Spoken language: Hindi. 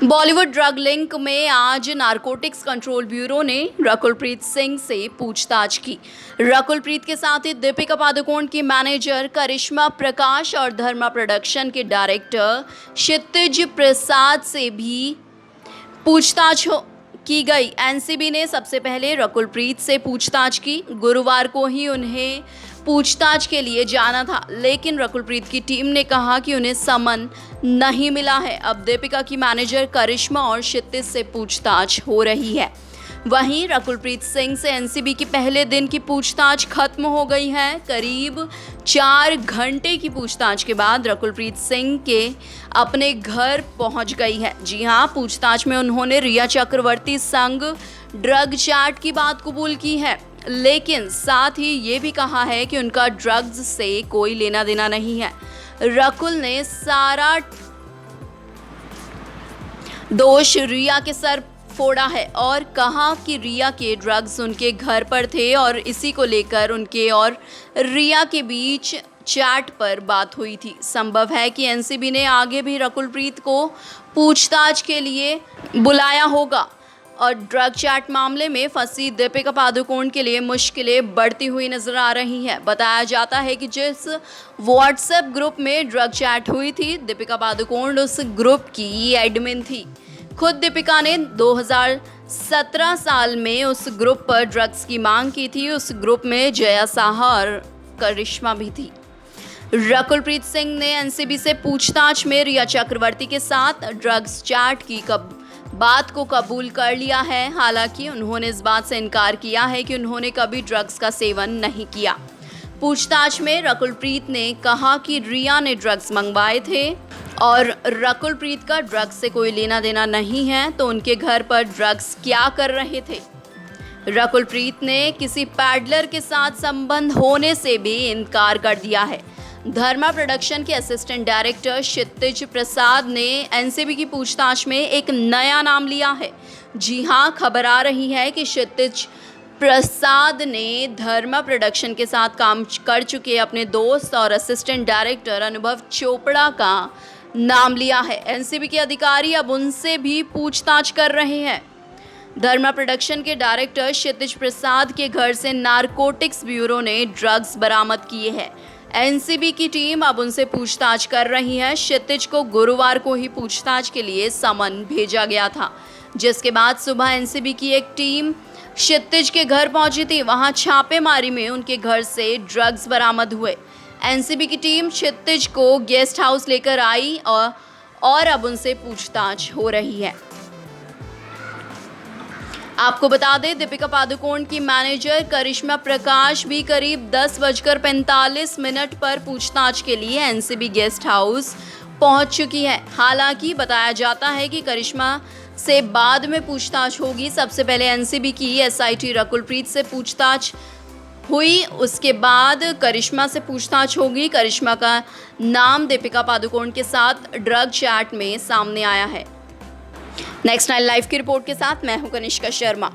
बॉलीवुड ड्रग लिंक में आज नारकोटिक्स कंट्रोल ब्यूरो ने रकुलप्रीत सिंह से पूछताछ की। रकुलप्रीत के साथ ही दीपिका पादुकोण की मैनेजर करिश्मा प्रकाश और धर्मा प्रोडक्शन के डायरेक्टर क्षितिज प्रसाद से भी पूछताछ की गई। एनसीबी ने सबसे पहले रकुलप्रीत से पूछताछ की। गुरुवार को ही उन्हें पूछताछ के लिए जाना था, लेकिन रकुलप्रीत की टीम ने कहा कि उन्हें समन नहीं मिला है। अब दीपिका की मैनेजर करिश्मा और क्षितिज से पूछताछ हो रही है। वहीं रकुलप्रीत सिंह से एनसीबी की पहले दिन की पूछताछ खत्म हो गई है। करीब 4 घंटे की पूछताछ के बाद रकुलप्रीत सिंह के अपने घर पहुंच गई है। जी हां, पूछताछ में उन्होंने रिया चक्रवर्ती संग ड्रग चैट की बात कबूल की है, लेकिन साथ ही ये भी कहा है कि उनका ड्रग्स से कोई लेना देना नहीं है। रकुल ने सारा दोष रिया के सर फोड़ा है और कहा कि रिया के ड्रग्स उनके घर पर थे और इसी को लेकर उनके और रिया के बीच चैट पर बात हुई थी। संभव है कि एनसीबी ने आगे भी रकुलप्रीत को पूछताछ के लिए बुलाया होगा और ड्रग चैट मामले में फंसी दीपिका पादुकोण के लिए मुश्किलें बढ़ती हुई नजर आ रही हैं। बताया जाता है कि जिस व्हाट्सएप ग्रुप में ड्रग चैट हुई थी, दीपिका पादुकोण उस ग्रुप की एडमिन थी। खुद दीपिका ने 2017 साल में उस ग्रुप पर ड्रग्स की मांग की थी। उस ग्रुप में जया साहा और करिश्मा भी थी। रकुलप्रीत सिंह ने एनसीबी से पूछताछ में रिया चक्रवर्ती के साथ ड्रग्स चैट की बात को कबूल कर लिया है। हालांकि उन्होंने इस बात से इनकार किया है कि उन्होंने कभी ड्रग्स का सेवन नहीं किया। पूछताछ में रकुलप्रीत ने कहा कि रिया ने ड्रग्स मंगवाए थे और रकुलप्रीत का ड्रग्स से कोई लेना देना नहीं है, तो उनके घर पर ड्रग्स क्या कर रहे थे। रकुलप्रीत ने किसी पैडलर के साथ संबंध होने से भी इनकार कर दिया है। धर्मा प्रोडक्शन के असिस्टेंट डायरेक्टर क्षितिज प्रसाद ने एनसीबी की पूछताछ में एक नया नाम लिया है। जी हां, खबर आ रही है कि क्षितिज प्रसाद ने धर्मा प्रोडक्शन के साथ काम कर चुके अपने दोस्त और असिस्टेंट डायरेक्टर अनुभव चोपड़ा का नाम लिया है। एनसीबी के अधिकारी अब उनसे भी पूछताछ कर रहे हैं। धर्मा प्रोडक्शन के डायरेक्टर क्षितिज प्रसाद के घर से नारकोटिक्स ब्यूरो ने ड्रग्स बरामद किए हैं। एनसीबी की टीम अब उनसे पूछताछ कर रही है। क्षितिज को गुरुवार को ही पूछताछ के लिए समन भेजा गया था, जिसके बाद सुबह एनसीबी की एक टीम क्षितिज के घर पहुंची थी। वहां छापेमारी में उनके घर से ड्रग्स बरामद हुए। एनसीबी की टीम क्षितिज को गेस्ट हाउस लेकर आई और अब उनसे पूछताछ हो रही है। आपको बता दें, दीपिका पादुकोण की मैनेजर करिश्मा प्रकाश भी करीब 10:45 पर पूछताछ के लिए एनसीबी गेस्ट हाउस पहुंच चुकी है। हालांकि बताया जाता है कि करिश्मा से बाद में पूछताछ होगी। सबसे पहले एनसीबी की एसआईटी रकुलप्रीत से पूछताछ हुई, उसके बाद करिश्मा से पूछताछ होगी। करिश्मा का नाम दीपिका पादुकोण के साथ ड्रग चैट में सामने आया है। नेक्स्ट 9 लाइव की रिपोर्ट के साथ मैं हूं कनिष्का शर्मा।